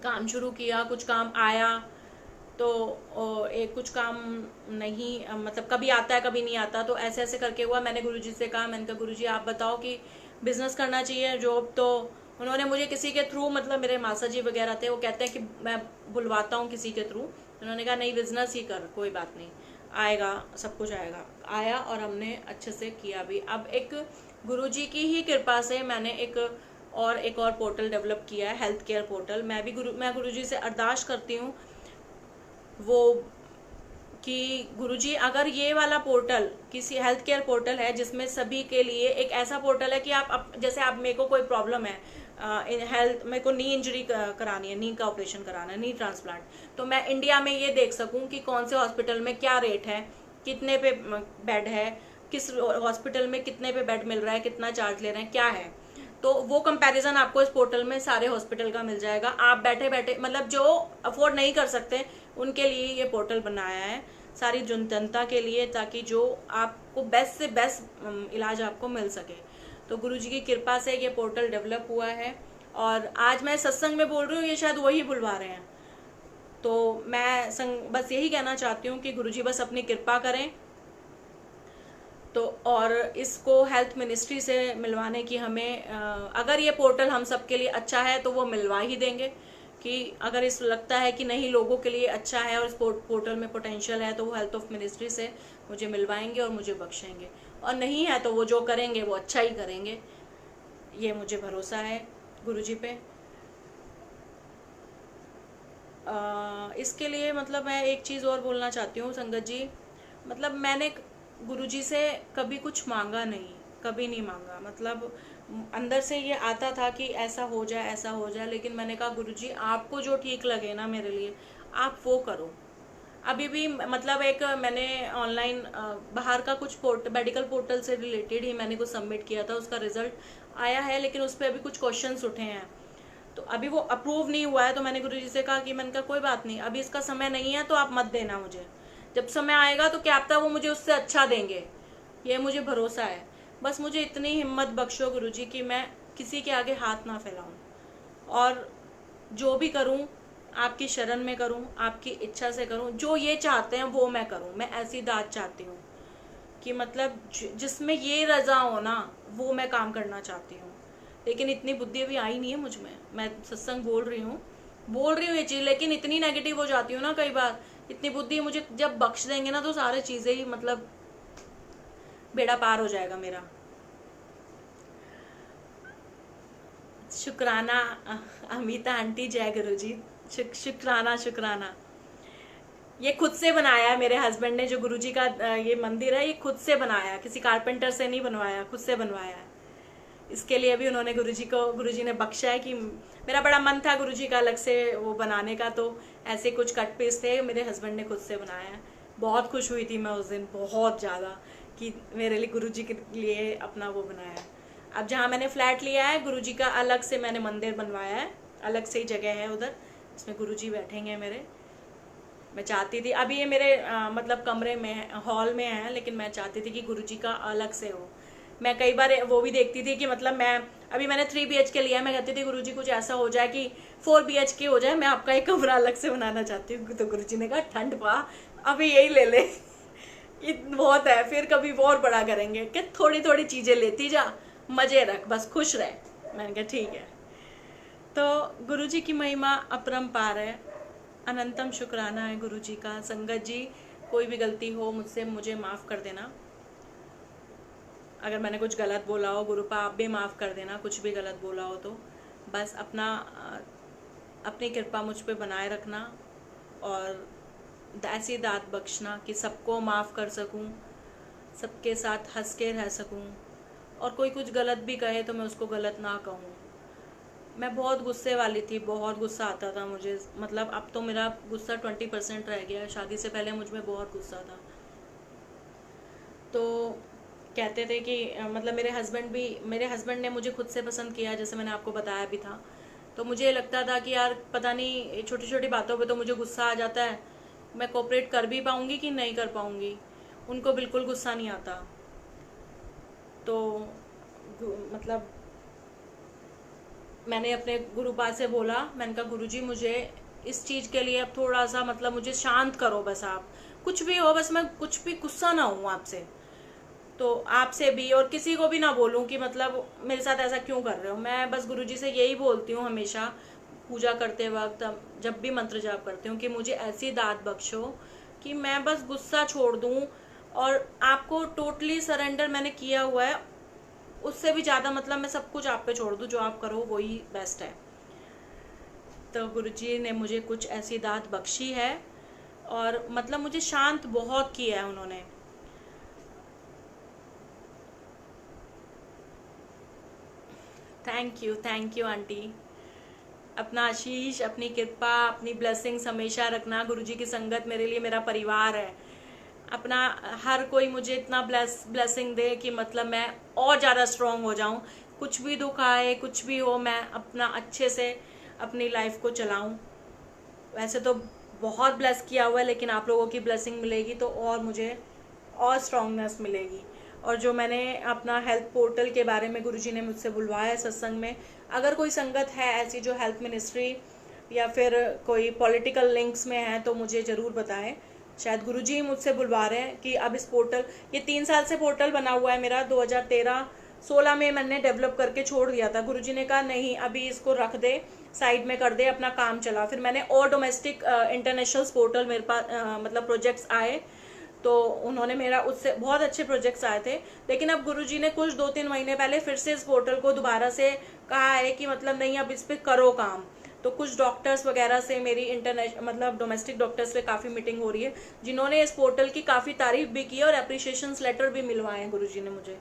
काम शुरू किया, कुछ काम आया तो एक कुछ काम नहीं, मतलब कभी आता है कभी नहीं आता, तो ऐसे ऐसे करके हुआ। मैंने गुरुजी से कहा, मैंने कहा गुरुजी आप बताओ कि बिजनेस करना चाहिए, जॉब तो उन्होंने मुझे किसी के थ्रू, मतलब मेरे मासा जी वगैरह थे, वो कहते हैं कि मैं बुलवाता हूँ किसी के थ्रू। उन्होंने कहा नहीं, बिजनेस ही कर, कोई बात नहीं, आएगा, सब कुछ आएगा। आया और हमने अच्छे से किया भी। अब एक गुरुजी की ही कृपा से मैंने एक और पोर्टल डेवलप किया है, हेल्थ केयर पोर्टल। मैं गुरुजी से अरदास करती हूँ वो कि गुरुजी अगर ये वाला पोर्टल किसी हेल्थ केयर पोर्टल है जिसमें सभी के लिए एक ऐसा पोर्टल है कि जैसे आप, मेरे को कोई प्रॉब्लम है हेल्थ, मेरे को नी इंजरी करानी है, नी का ऑपरेशन कराना है, नी ट्रांसप्लांट, तो मैं इंडिया में ये देख सकूं कि कौन से हॉस्पिटल में क्या रेट है, कितने पे बेड है, किस हॉस्पिटल में कितने पे बेड मिल रहा है, कितना चार्ज ले रहे हैं, क्या है। तो वो कंपैरिजन आपको इस पोर्टल में सारे हॉस्पिटल का मिल जाएगा। आप बैठे बैठे, मतलब जो अफोर्ड नहीं कर सकते उनके लिए ये पोर्टल बनाया है, सारी जनता के लिए, ताकि जो आपको बेस्ट से बेस्ट इलाज आपको मिल सके। तो गुरुजी की कृपा से ये पोर्टल डेवलप हुआ है। और आज मैं सत्संग में बोल रही हूँ, ये शायद वही बुलवा रहे हैं। तो मैं बस यही कहना चाहती हूँ कि गुरुजी बस अपनी कृपा करें। तो और इसको हेल्थ मिनिस्ट्री से मिलवाने की हमें, अगर ये पोर्टल हम सबके लिए अच्छा है तो वो मिलवा ही देंगे। कि अगर इस लगता है कि नहीं लोगों के लिए अच्छा है और इस पोर्टल में पोटेंशियल है, तो वो हेल्थ ऑफ मिनिस्ट्री से मुझे मिलवाएंगे और मुझे बख्शेंगे। और नहीं है तो वो जो करेंगे वो अच्छा ही करेंगे, ये मुझे भरोसा है गुरुजी पे। इसके लिए मतलब मैं एक चीज़ और बोलना चाहती हूँ संगत जी, मतलब मैंने गुरुजी से कभी कुछ मांगा नहीं, कभी नहीं मांगा। मतलब अंदर से ये आता था कि ऐसा हो जाए, ऐसा हो जाए, लेकिन मैंने कहा गुरुजी आपको जो ठीक लगे ना मेरे लिए, आप वो करो। अभी भी मतलब एक मैंने ऑनलाइन बाहर का कुछ मेडिकल पोर्टल से रिलेटेड ही मैंने कुछ सबमिट किया था, उसका रिजल्ट आया है, लेकिन उस पर अभी कुछ क्वेश्चंस उठे हैं, तो अभी वो अप्रूव नहीं हुआ है। तो मैंने गुरुजी से कहा कि मैंने कहा कोई बात नहीं, अभी इसका समय नहीं है तो आप मत देना मुझे, जब समय आएगा तो क्या पता वो मुझे उससे अच्छा देंगे, ये मुझे भरोसा है। बस मुझे इतनी हिम्मत बख्शो गुरुजी कि मैं किसी के आगे हाथ ना फैलाऊं, और जो भी करूं आपकी शरण में करूं, आपकी इच्छा से करूं, जो ये चाहते हैं वो मैं करूं। मैं ऐसी दात चाहती हूँ कि मतलब जिसमें ये रजा हो ना, वो मैं काम करना चाहती हूँ। लेकिन इतनी बुद्धि अभी आई नहीं है मुझ में। मैं सत्संग बोल रही हूँ ये चीज़, लेकिन इतनी नेगेटिव हो जाती हूँ ना कई बार। इतनी बुद्धि मुझे जब बख्श देंगे ना तो सारी चीज़ें ही मतलब बेड़ा पार हो जाएगा मेरा। शुक्राना अमिता आंटी, जय गुरुजी। शुक्राना। ये खुद से बनाया है मेरे हस्बैंड ने, जो गुरुजी का ये मंदिर है, ये खुद से बनाया, किसी कारपेंटर से नहीं बनवाया, खुद से बनवाया है। इसके लिए भी उन्होंने गुरुजी ने बख्शा है कि मेरा बड़ा मन था गुरुजी का अलग से वो बनाने का, तो ऐसे कुछ कट पीस थे, मेरे हस्बैंड ने खुद से बनाया है। बहुत खुश हुई थी मैं उस दिन, बहुत ज़्यादा, कि मेरे लिए गुरुजी के लिए अपना वो बनाया है। अब जहाँ मैंने फ्लैट लिया है, गुरुजी का अलग से मैंने मंदिर बनवाया है, अलग से ही जगह है उधर, इसमें गुरुजी बैठेंगे मेरे। मैं चाहती थी, अभी ये मेरे मतलब कमरे में हॉल में है, लेकिन मैं चाहती थी कि गुरुजी का अलग से हो। मैं कई बार वो भी देखती थी कि मतलब अभी मैंने 3 BHK लिया है, मैं कहती थी गुरुजी कुछ ऐसा हो जाए कि 4 BHK हो जाए, मैं आपका एक कमरा अलग से बनाना चाहती हूँ। तो गुरुजी ने कहा ठंड पा, अभी यही ले ले बहुत है, फिर कभी और बड़ा करेंगे, कि थोड़ी थोड़ी चीज़ें लेती जा, मजे रख, बस खुश रह। मैंने कहा ठीक है। तो गुरुजी की महिमा अपरंपार है, अनंतम शुक्राना है गुरुजी का। संगत जी कोई भी गलती हो मुझसे, मुझे माफ़ कर देना। अगर मैंने कुछ गलत बोला हो, गुरुपा आप भी माफ़ कर देना, कुछ भी गलत बोला हो तो। बस अपनी कृपा मुझ पे बनाए रखना और ऐसी दात बख्शना कि सबको माफ़ कर सकूं, सबके साथ हंस के रह सकूं, और कोई कुछ गलत भी कहे तो मैं उसको गलत ना कहूं। मैं बहुत गुस्से वाली थी, बहुत गुस्सा आता था मुझे, मतलब अब तो मेरा गुस्सा 20% रह गया। शादी से पहले मुझ में बहुत गुस्सा था। तो कहते थे कि मतलब मेरे हस्बैंड ने मुझे खुद से पसंद किया, जैसे मैंने आपको बताया भी था। तो मुझे लगता था कि यार पता नहीं छोटी छोटी बातों पे तो मुझे गुस्सा आ जाता है, मैं कोऑपरेट कर भी पाऊंगी कि नहीं कर पाऊंगी। उनको बिल्कुल गुस्सा नहीं आता। तो मतलब मैंने अपने गुरुपा से बोला, मैंने कहा गुरुजी मुझे इस चीज़ के लिए अब थोड़ा सा मतलब मुझे शांत करो, बस आप कुछ भी हो, बस मैं कुछ भी गुस्सा ना हूँ आपसे। तो आपसे भी और किसी को भी ना बोलूं कि मतलब मेरे साथ ऐसा क्यों कर रहे हो। मैं बस गुरुजी से यही बोलती हूँ हमेशा पूजा करते वक्त, जब भी मंत्र जाप करती हूँ, कि मुझे ऐसी दात बख्शो कि मैं बस गुस्सा छोड़ दूं और आपको टोटली सरेंडर मैंने किया हुआ है। उससे भी ज्यादा मतलब मैं सब कुछ आप पे छोड़ दूं, जो आप करो वही बेस्ट है। तो गुरुजी ने मुझे कुछ ऐसी दात बख्शी है और मतलब मुझे शांत बहुत किया है उन्होंने। Thank you aunty. अपना आशीष, अपनी कृपा, अपनी ब्लेसिंग्स हमेशा रखना। गुरुजी की संगत मेरे लिए मेरा परिवार है। अपना हर कोई मुझे इतना ब्लेसिंग दे कि मतलब मैं और ज़्यादा स्ट्रांग हो जाऊं। कुछ भी दुख आए, कुछ भी हो, मैं अपना अच्छे से अपनी लाइफ को चलाऊं। वैसे तो बहुत ब्लेस किया हुआ है, लेकिन आप लोगों की ब्लेसिंग मिलेगी तो और मुझे और स्ट्रांगनेस मिलेगी। और जो मैंने अपना हेल्थ पोर्टल के बारे में गुरुजी ने मुझसे बुलवाया है सत्संग में, अगर कोई संगत है ऐसी जो हेल्थ मिनिस्ट्री या फिर कोई पॉलिटिकल लिंक्स में है तो मुझे ज़रूर बताएं। शायद गुरुजी ही मुझसे बुलवा रहे हैं कि अब इस पोर्टल, ये 3 साल से पोर्टल बना हुआ है मेरा। 2013-16 में मैंने डेवलप करके छोड़ दिया था। गुरुजी ने कहा नहीं, अभी इसको रख दे, साइड में कर दे, अपना काम चला। फिर मैंने और डोमेस्टिक इंटरनेशनल पोर्टल मेरे पास मतलब प्रोजेक्ट्स आए, तो उन्होंने मेरा उससे बहुत अच्छे प्रोजेक्ट्स आए थे। लेकिन अब गुरुजी ने कुछ 2-3 महीने पहले फिर से इस पोर्टल को दोबारा से कहा है कि मतलब नहीं, अब इस पे करो काम। तो कुछ डॉक्टर्स वगैरह से मेरी इंटरनेशनल मतलब डोमेस्टिक डॉक्टर्स से काफ़ी मीटिंग हो रही है, जिन्होंने इस पोर्टल की काफ़ी तारीफ भी की और अप्रिशिएशन लेटर भी मिलवाए हैं गुरुजी ने मुझे।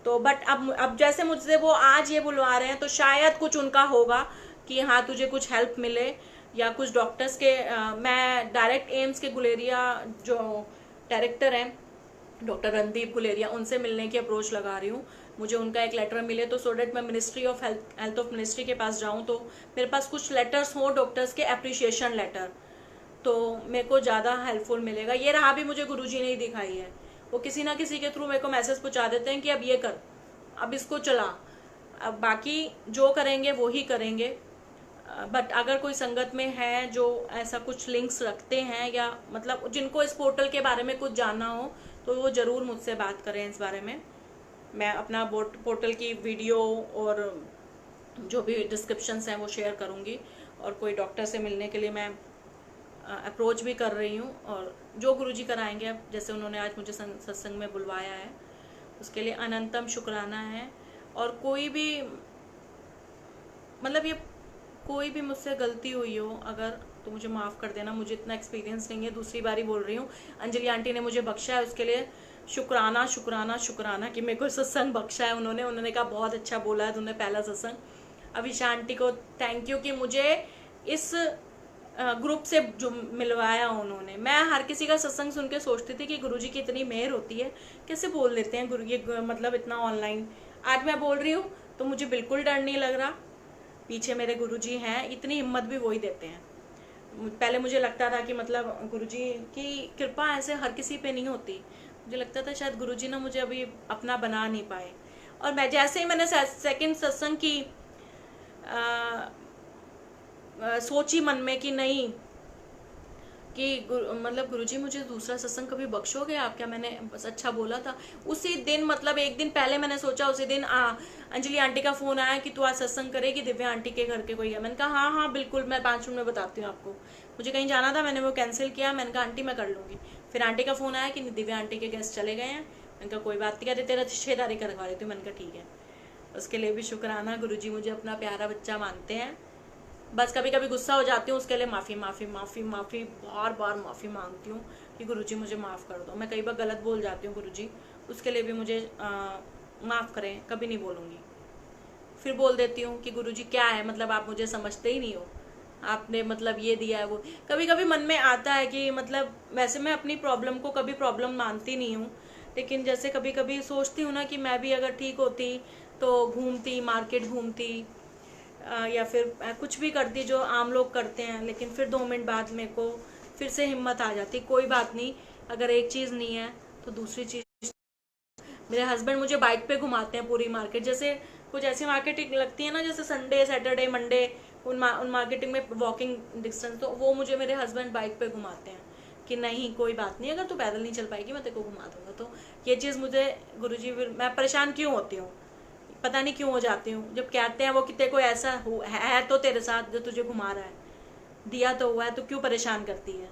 तो बट अब जैसे मुझसे वो आज ये बुलवा रहे हैं तो शायद कुछ उनका होगा कि हाँ तुझे कुछ हेल्प मिले, या कुछ डॉक्टर्स के मैं डायरेक्ट एम्स के गुलेरिया जो डायरेक्टर हैं डॉक्टर रणदीप गुलेरिया, उनसे मिलने की अप्रोच लगा रही हूँ। मुझे उनका एक लेटर मिले तो सो डेट मैं ministry of health of ministry के पास जाऊँ तो मेरे पास कुछ लेटर्स हों डॉक्टर्स के, अप्रिशिएशन लेटर, तो मेरे को ज़्यादा हेल्पफुल मिलेगा। ये रहा भी मुझे गुरुजी ने ही दिखाई है। वो किसी ना किसी के थ्रू मेरे को मैसेज पहुँचा देते हैं कि अब ये कर, अब इसको चला, अब बाकी जो करेंगे वो ही करेंगे। बट अगर कोई संगत में है जो ऐसा कुछ लिंक्स रखते हैं या मतलब जिनको इस पोर्टल के बारे में कुछ जानना हो तो वो ज़रूर मुझसे बात करें इस बारे में। मैं अपना पोर्टल की वीडियो और जो भी डिस्क्रिप्शंस हैं वो शेयर करूँगी। और कोई डॉक्टर से मिलने के लिए मैं अप्रोच भी कर रही हूँ, और जो गुरुजी कराएंगे, अब जैसे उन्होंने आज मुझे सत्संग में बुलवाया है उसके लिए अनंतम शुक्राना है। और कोई भी मतलब ये कोई भी मुझसे गलती हुई हो अगर, तो मुझे माफ़ कर देना। मुझे इतना एक्सपीरियंस नहीं है, दूसरी बारी बोल रही हूँ। अंजलि आंटी ने मुझे बख्शा है, उसके लिए शुक्राना शुक्राना शुक्राना कि मेरे को सत्संग बख्शा है उन्होंने कहा बहुत अच्छा बोला है तुमने पहला सत्संग। अभिषा आंटी को थैंक यू कि मुझे इस ग्रुप से जो मिलवाया उन्होंने। मैं हर किसी का सत्संग सुन के सोचती थी कि गुरुजी की इतनी मेहर होती है, कैसे बोल देते हैं गुरु ये मतलब इतना ऑनलाइन। आज मैं बोल रही हूँ तो मुझे बिल्कुल डर नहीं लग रहा। पीछे मेरे गुरुजी हैं, इतनी हिम्मत भी वही देते हैं। पहले मुझे लगता था कि मतलब गुरुजी की कृपा ऐसे हर किसी पे नहीं होती। मुझे लगता था शायद गुरुजी ना मुझे अभी अपना बना नहीं पाए। और मैं जैसे ही मैंने सेकंड सत्संग की सोची मन में कि नहीं कि मतलब गुरुजी मुझे दूसरा सत्संग कभी बख्शोगे आप क्या, मैंने बस अच्छा बोला था। उसी दिन मतलब एक दिन पहले मैंने सोचा, उसी दिन अंजलि आंटी का फोन आया कि तू आज सत्संग करेगी, दिव्या आंटी के घर के कोई है। मैंने कहा हाँ हाँ बिल्कुल, मैं 5 मिनट में बताती हूँ आपको। मुझे कहीं जाना था, मैंने वो कैंसिल किया। मैंने कहा आंटी मैं कर लूँगी। फिर आंटी का फोन आया कि दिव्या आंटी के गेस्ट चले गए हैं। मैंने कहा कोई बात नहीं, कहते तेरा 6 तारीख करवा लेती हूँ। मैंने कहा ठीक है। उसके लिए भी शुक्राना, गुरुजी मुझे अपना प्यारा बच्चा मानते हैं। बस कभी कभी गुस्सा हो जाती हूँ, उसके लिए माफ़ी माफ़ी माफ़ी माफ़ी बार बार माफ़ी मांगती हूँ कि गुरुजी मुझे माफ़ कर दो। मैं कई बार गलत बोल जाती हूँ गुरुजी, उसके लिए भी मुझे माफ़ करें, कभी नहीं बोलूँगी। फिर बोल देती हूँ कि गुरुजी क्या है, मतलब आप मुझे समझते ही नहीं हो, आपने मतलब ये दिया है वो। कभी कभी मन में आता है कि मतलब वैसे मैं अपनी प्रॉब्लम को कभी प्रॉब्लम मानती नहीं हूँ, लेकिन जैसे कभी कभी सोचती हूँ ना कि मैं भी अगर ठीक होती तो घूमती, मार्केट घूमती या फिर कुछ भी करती जो आम लोग करते हैं। लेकिन फिर 2 मिनट बाद मेरे को फिर से हिम्मत आ जाती, कोई बात नहीं, अगर एक चीज़ नहीं है तो दूसरी चीज़। मेरे हस्बैंड मुझे बाइक पे घुमाते हैं पूरी मार्केट। जैसे कुछ ऐसी मार्केटिंग लगती है ना, जैसे संडे सैटरडे मंडे, उन मार्केटिंग में वॉकिंग डिस्टेंस, तो वो मुझे मेरे हस्बैंड बाइक पे घुमाते हैं कि नहीं कोई बात नहीं, अगर तू पैदल नहीं चल पाएगी मैं तेरे को घुमा दूंगा। तो ये चीज़ मुझे गुरुजी, मैं परेशान क्यों होती हूँ, पता नहीं क्यों हो जाती हूँ, जब कहते हैं वो कि तेरे को ऐसा है तो तेरे साथ जो तुझे घुमा रहा है, दिया तो हुआ है, तो क्यों परेशान करती है,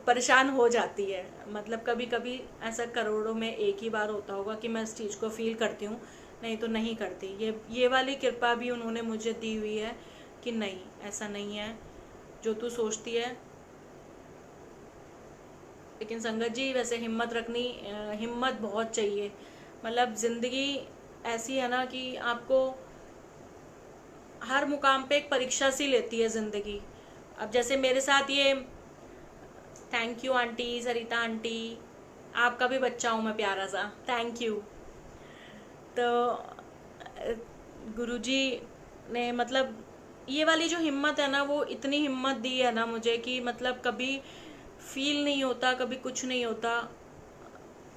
परेशान हो जाती है। मतलब कभी कभी ऐसा करोड़ों में एक ही बार होता होगा कि मैं इस चीज़ को फील करती हूँ, नहीं तो नहीं करती। ये वाली कृपा भी उन्होंने मुझे दी हुई है कि नहीं, ऐसा नहीं है जो तू सोचती है। लेकिन संगत जी वैसे हिम्मत रखनी, हिम्मत बहुत चाहिए। मतलब ज़िंदगी ऐसी है ना कि आपको हर मुकाम पे एक परीक्षा सी लेती है ज़िंदगी। अब जैसे मेरे साथ ये, thank you aunty, Sarita aunty, आपका भी बच्चा हूँ मैं प्यारा सा, थैंक यू। तो गुरुजी ने मतलब ये वाली जो हिम्मत है ना, वो इतनी हिम्मत दी है ना मुझे कि मतलब कभी फील नहीं होता, कभी कुछ नहीं होता।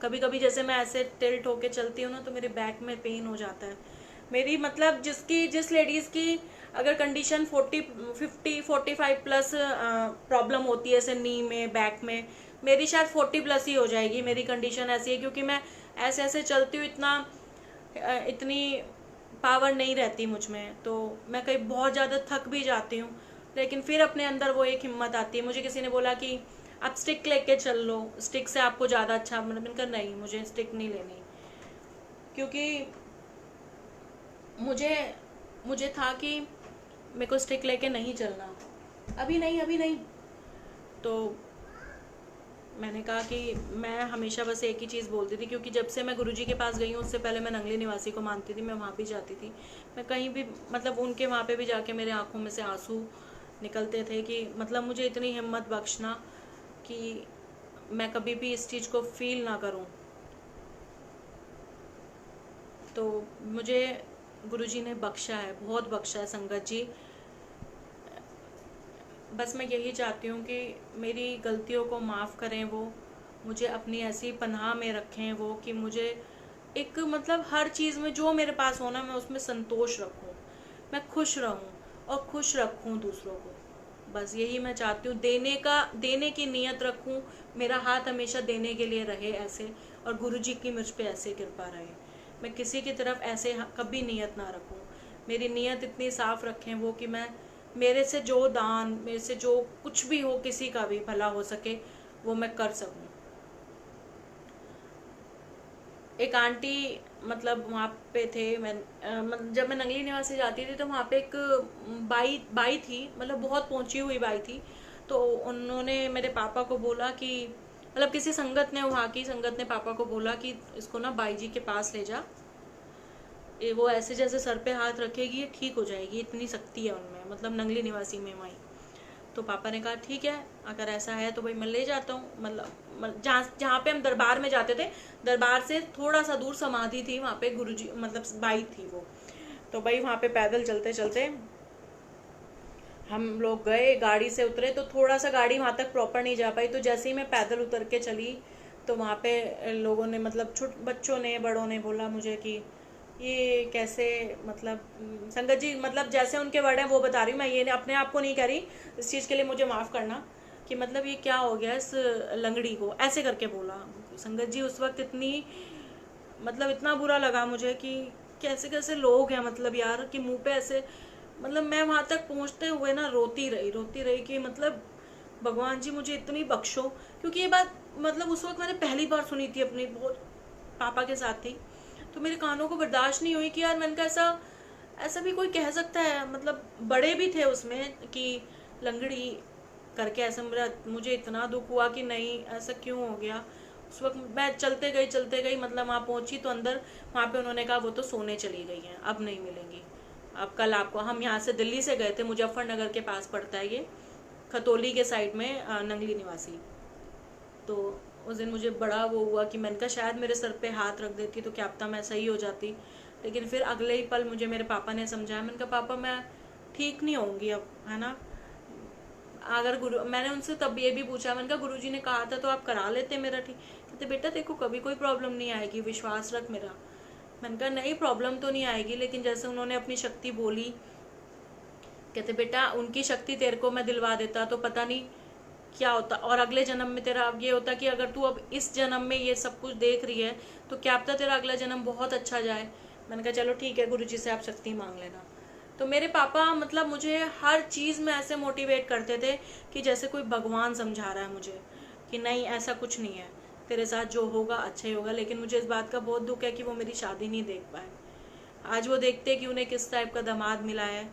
कभी कभी जैसे मैं ऐसे टिल्ट होके चलती हूँ ना तो मेरे बैक में पेन हो जाता है। मेरी मतलब जिस लेडीज़ की अगर कंडीशन 40-50-45 प्लस प्रॉब्लम होती है ऐसे नी में, बैक में, मेरी शायद 40 प्लस ही हो जाएगी। मेरी कंडीशन ऐसी है क्योंकि मैं ऐसे ऐसे चलती हूँ, इतनी पावर नहीं रहती मुझ में, तो मैं कहीं बहुत ज़्यादा थक भी जाती हूँ, लेकिन फिर अपने अंदर वो एक हिम्मत आती है। मुझे किसी ने बोला कि आप स्टिक लेके चल लो, स्टिक से आपको ज़्यादा अच्छा, मैंने कहा नहीं, मुझे स्टिक नहीं लेनी, क्योंकि मुझे था कि मेरे को स्टिक लेके नहीं चलना, अभी नहीं, अभी नहीं। तो मैंने कहा कि मैं हमेशा बस एक ही चीज़ बोलती थी, क्योंकि जब से मैं गुरुजी के पास गई हूँ उससे पहले मैं नंगली निवासी को मानती थी, मैं वहाँ भी जाती थी, मैं कहीं भी मतलब उनके वहाँ पे भी जाके मेरे आंखों में से आंसू निकलते थे कि मतलब मुझे इतनी हिम्मत बख्शना कि मैं कभी भी इस चीज़ को फील ना करूँ। तो मुझे गुरुजी ने बख्शा है, बहुत बख्शा है संगत जी। बस मैं यही चाहती हूँ कि मेरी गलतियों को माफ़ करें वो, मुझे अपनी ऐसी पनाह में रखें वो कि मुझे एक मतलब हर चीज़ में जो मेरे पास हो ना, मैं उसमें संतोष रखूँ, मैं खुश रहूँ और खुश रखूँ दूसरों को। बस यही मैं चाहती हूँ, देने की नीयत रखूँ, मेरा हाथ हमेशा देने के लिए रहे ऐसे, और गुरुजी की मुझ पे ऐसे कृपा रहे। मैं किसी की तरफ ऐसे कभी नीयत ना रखूँ, मेरी नीयत इतनी साफ रखें वो कि मैं मेरे से जो दान, मेरे से जो कुछ भी हो, किसी का भी भला हो सके वो मैं कर सकूं। एक आंटी मतलब वहाँ पे थे, जब मैं नंगली निवासी जाती थी तो वहाँ पे एक बाई थी, मतलब बहुत पहुंची हुई बाई थी। तो उन्होंने मेरे पापा को बोला कि मतलब किसी संगत ने, वहाँ की संगत ने पापा को बोला कि इसको ना बाई जी के पास ले जा, वो ऐसे जैसे सर पे हाथ रखेगी ये ठीक हो जाएगी, इतनी शक्ति है उनमें, मतलब नंगली निवासी में माई। तो पापा ने कहा ठीक है, अगर ऐसा है तो भाई मैं ले जाता हूँ। मतलब जहाँ पे हम दरबार में जाते थे, दरबार से थोड़ा सा दूर समाधि थी, वहाँ पे गुरुजी मतलब बाई थी वो। तो भाई वहाँ पे पैदल चलते चलते हम लोग गए, गाड़ी से उतरे तो थोड़ा सा गाड़ी वहाँ तक प्रॉपर नहीं जा पाई। तो जैसे ही मैं पैदल उतर के चली तो वहाँ पे लोगों ने, मतलब बच्चों ने, बड़ों ने बोला मुझे कि ये कैसे, मतलब संगत जी मतलब जैसे उनके वर्ड हैं वो बता रही हूँ मैं, ये अपने आप को नहीं कह रही, इस चीज़ के लिए मुझे माफ़ करना, कि मतलब ये क्या हो गया इस लंगड़ी को, ऐसे करके बोला। संगत जी उस वक्त मतलब इतना बुरा लगा मुझे कि कैसे कैसे लोग हैं, मतलब यार कि मुंह पे ऐसे, मतलब मैं वहाँ तक पहुँचते हुए ना रोती रही कि मतलब भगवान जी मुझे इतनी बख्शो। क्योंकि ये बात मतलब उस वक्त मैंने पहली बार सुनी थी, अपनी बहुत पापा के साथ थी, तो मेरे कानों को बर्दाश्त नहीं हुई कि यार मैंने कहा ऐसा भी कोई कह सकता है। मतलब बड़े भी थे उसमें कि लंगड़ी करके, ऐसा मुझे इतना दुख हुआ कि नहीं ऐसा क्यों हो गया। उस वक्त मैं चलते गई, मतलब वहाँ पहुँची तो अंदर, वहाँ पे उन्होंने कहा वो तो सोने चली गई हैं, अब नहीं मिलेंगी, अब कल आपको, हम यहाँ से दिल्ली से गए थे, मुजफ्फरनगर के पास पड़ता है ये, खतौली के साइड में नंगली निवासी। तो उस दिन मुझे बड़ा वो हुआ कि मैंने कहा शायद मेरे सर पे हाथ रख देती तो क्या पता मैं सही हो जाती। लेकिन फिर अगले ही पल मुझे मेरे पापा ने समझाया, मैंने कहा पापा मैं ठीक नहीं होंगी अब, है ना। अगर मैंने उनसे तब ये भी पूछा, मैंने कहा गुरुजी ने कहा था तो आप करा लेते मेरा ठीक। कहते बेटा देखो कभी कोई प्रॉब्लम नहीं आएगी, विश्वास रख मेरा। मैंने कहा नहीं प्रॉब्लम तो नहीं आएगी, लेकिन जैसे उन्होंने अपनी शक्ति बोली, कहते बेटा उनकी शक्ति तेरे को मैं दिलवा देता तो पता नहीं क्या होता, और अगले जन्म में तेरा अब ये होता कि अगर तू अब इस जन्म में ये सब कुछ देख रही है तो क्या पता तेरा अगला जन्म बहुत अच्छा जाए। मैंने कहा चलो ठीक है गुरुजी से आप शक्ति मांग लेना। तो मेरे पापा मतलब मुझे हर चीज़ में ऐसे मोटिवेट करते थे कि जैसे कोई भगवान समझा रहा है मुझे कि नहीं ऐसा कुछ नहीं है, तेरे साथ जो होगा अच्छा ही होगा। लेकिन मुझे इस बात का बहुत दुख है कि वो मेरी शादी नहीं देख पाए। आज वो देखते कि उन्हें किस टाइप का दामाद मिला है,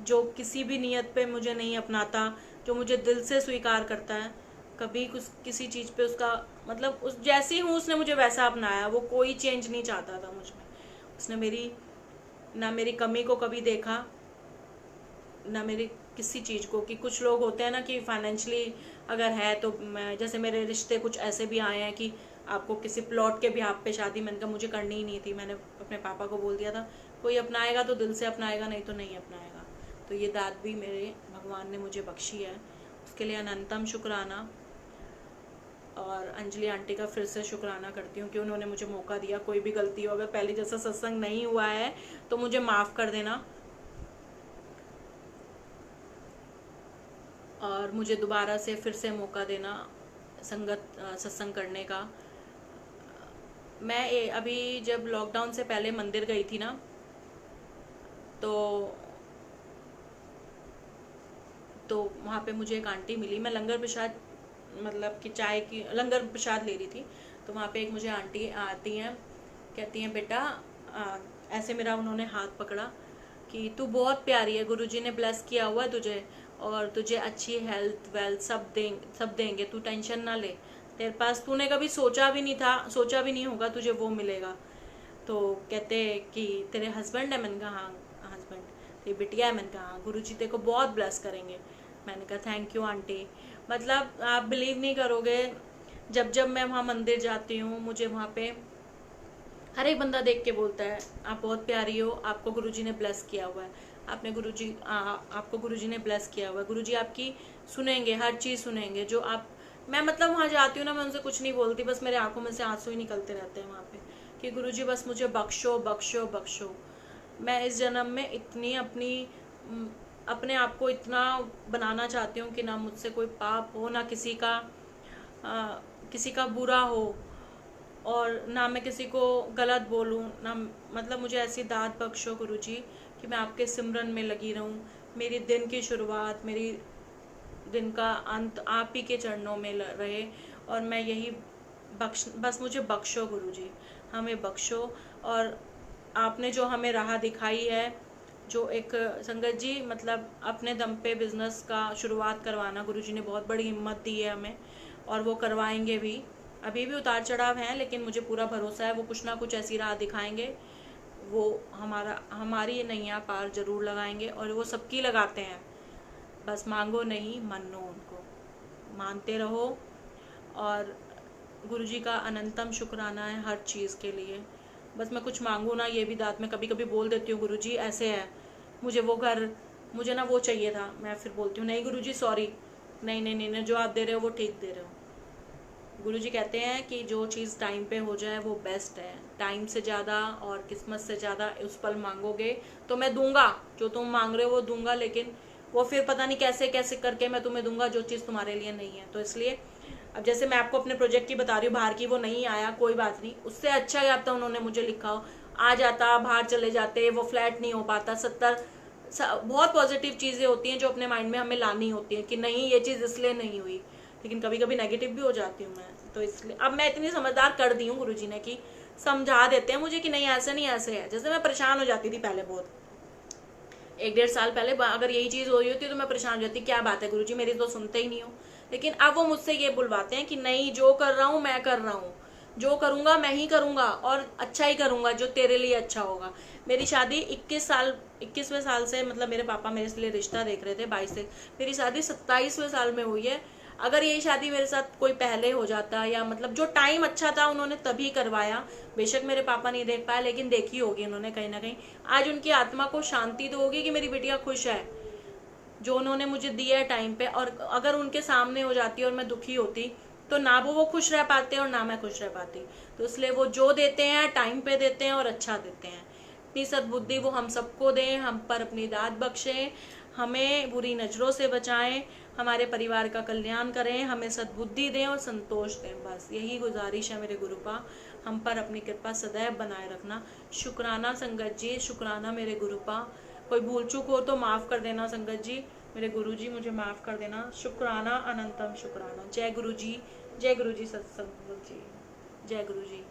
जो किसी भी नियत पे मुझे नहीं अपनाता, जो मुझे दिल से स्वीकार करता है, कभी कुछ किसी चीज़ पे उसका मतलब उस जैसी हूँ उसने मुझे वैसा अपनाया। वो कोई चेंज नहीं चाहता था मुझ में। उसने मेरी कमी को कभी देखा, ना मेरी किसी चीज़ को। कि कुछ लोग होते हैं ना कि फाइनेंशियली अगर है तो जैसे मेरे रिश्ते कुछ ऐसे भी आए हैं कि आपको किसी प्लॉट के भी आप पे शादी, मैंने कहा मुझे करनी ही नहीं थी। मैंने अपने पापा को बोल दिया था कोई अपनाएगा तो दिल से अपनाएगा, नहीं तो नहीं अपनाएगा। तो ये दाद भी मेरे भगवान ने मुझे बख्शी है, उसके लिए अनंतम शुक्राना। और अंजलि आंटी का फिर से शुक्राना करती हूँ कि उन्होंने मुझे मौका दिया। कोई भी गलती हो, अगर पहले जैसा सत्संग नहीं हुआ है तो मुझे माफ़ कर देना और मुझे दोबारा से फिर से मौका देना सत्संग करने का। मैं अभी जब लॉकडाउन से पहले मंदिर गई थी ना, तो वहाँ पे मुझे एक आंटी मिली। मैं लंगर प्रसाद मतलब कि चाय की लंगर प्रसाद ले रही थी, तो वहाँ पे एक मुझे आंटी आती हैं, कहती हैं बेटा ऐसे मेरा उन्होंने हाथ पकड़ा कि तू बहुत प्यारी है, गुरुजी ने ब्लेस किया हुआ है तुझे और तुझे अच्छी हेल्थ वेल्थ सब देंगे, तू टेंशन ना ले। तेरे पास तूने कभी सोचा भी नहीं था, सोचा भी नहीं होगा तुझे वो मिलेगा। तो कहते कि तेरे हस्बैंड है? मैंने कहा हाँ हस्बैंड। तेरी बिटिया है? मैंने कहा हाँ। गुरुजी तेरे को बहुत ब्लेस करेंगे। मैंने कहा थैंक यू आंटी। मतलब आप बिलीव नहीं करोगे, जब जब मैं वहाँ मंदिर जाती हूँ मुझे वहाँ पे हर एक बंदा देख के बोलता है आप बहुत प्यारी हो, आपको गुरुजी ने ब्लेस किया हुआ है, आपको गुरुजी ने ब्लेस किया हुआ है, गुरुजी आपकी सुनेंगे, हर चीज़ सुनेंगे जो आप। मैं मतलब वहाँ जाती हूँ ना, मैं उनसे कुछ नहीं बोलती, बस मेरे आंखों में से आंसू ही निकलते रहते हैं वहाँ पे कि गुरुजी बस मुझे बख्शो बख्शो बख्शो। मैं इस जन्म में इतनी अपने आप को इतना बनाना चाहती हूँ कि ना मुझसे कोई पाप हो, ना किसी का बुरा हो, और ना मैं किसी को गलत बोलूँ ना। मतलब मुझे ऐसी दात बख्शो गुरुजी कि मैं आपके सिमरन में लगी रहूँ, मेरी दिन की शुरुआत मेरी दिन का अंत आप ही के चरणों में रहे, और मैं यही बस मुझे बख्शो गुरुजी, हमें बख्शो। और आपने जो हमें राह दिखाई है, जो एक संगत जी मतलब अपने दम पे बिजनेस का शुरुआत करवाना, गुरुजी ने बहुत बड़ी हिम्मत दी है हमें और वो करवाएंगे भी। अभी भी उतार चढ़ाव हैं, लेकिन मुझे पूरा भरोसा है वो कुछ ना कुछ ऐसी राह दिखाएंगे, वो हमारी नैया पार जरूर लगाएंगे, और वो सबकी लगाते हैं। बस मांगो नहीं मनो, उनको मानते रहो। और गुरुजी का अनंतम शुक्राना है हर चीज़ के लिए। बस मैं कुछ मांगू ना, ये भी दाद में कभी कभी बोल देती हूँ गुरुजी ऐसे है, मुझे वो घर, मुझे ना वो चाहिए था, मैं फिर बोलती हूँ नहीं गुरुजी सॉरी, नहीं नहीं नहीं नहीं, जो आप दे रहे हो वो ठीक दे रहे हो। गुरुजी कहते हैं कि जो चीज़ टाइम पे हो जाए वो बेस्ट है। टाइम से ज़्यादा और किस्मत से ज़्यादा उस पल मांगोगे तो मैं दूंगा, जो तुम मांग रहे हो वो दूंगा, लेकिन वो फिर पता नहीं कैसे कैसे करके मैं तुम्हें दूंगा जो चीज़ तुम्हारे लिए नहीं है। तो इसलिए अब जैसे मैं आपको अपने प्रोजेक्ट की बता रही हूँ, बाहर की वो नहीं आया, कोई बात नहीं, उससे अच्छा क्या था उन्होंने मुझे लिखा हो, आ जाता, बाहर चले जाते, वो फ्लैट नहीं हो पाता। बहुत पॉजिटिव चीज़ें होती हैं जो अपने माइंड में हमें लानी होती है कि नहीं ये चीज़ इसलिए नहीं हुई, लेकिन कभी कभी नेगेटिव भी हो जाती हूँ मैं। तो इसलिए अब मैं इतनी समझदार कर दी हूँ गुरुजी ने कि समझा देते हैं मुझे कि नहीं ऐसे नहीं ऐसे है। जैसे मैं परेशान हो जाती थी पहले, बहुत 1-1.5 साल पहले अगर यही चीज़ हो रही होती तो मैं परेशान हो जाती, क्या बात है गुरुजी मेरी तो सुनते ही नहीं हो। लेकिन अब वो मुझसे ये बुलवाते हैं कि नहीं जो कर रहा हूँ मैं कर रहा हूँ, जो करूँगा मैं ही करूँगा और अच्छा ही करूँगा जो तेरे लिए अच्छा होगा। मेरी शादी 21वें साल से, मतलब मेरे पापा मेरे लिए रिश्ता देख रहे थे 22 से, मेरी शादी 27वें साल में हुई है। अगर यही शादी मेरे साथ कोई पहले हो जाता, या मतलब जो टाइम अच्छा था उन्होंने तभी करवाया, बेशक मेरे पापा नहीं देख पाए लेकिन देखी होगी उन्होंने कहीं ना कहीं। आज उनकी आत्मा को शांति तो होगी कि मेरी बिटिया खुश है जो उन्होंने मुझे दिया है टाइम पे। और अगर उनके सामने हो जाती और मैं दुखी होती तो ना वो खुश रह पाते और ना मैं खुश रह पाती। तो इसलिए वो जो देते हैं टाइम पे देते हैं और अच्छा देते हैं। इतनी सद्बुद्धि वो हम सबको दें, हम पर अपनी दाद बख्शें, हमें बुरी नजरों से बचाएं, हमारे परिवार का कल्याण करें, हमें सद्बुद्धि दें और संतोष दें। बस यही गुजारिश है मेरे गुरुपा, हम पर अपनी कृपा सदैव बनाए रखना। शुक्राना संगत जी, शुक्राना मेरे गुरुपा। कोई भूल चूक हो तो माफ़ कर देना संगत जी, मेरे गुरु जी मुझे माफ़ कर देना। शुक्राना अनंतम शुक्राना। जय गुरु जी, जय गुरु जी, सत्संग जी, जय गुरु जी।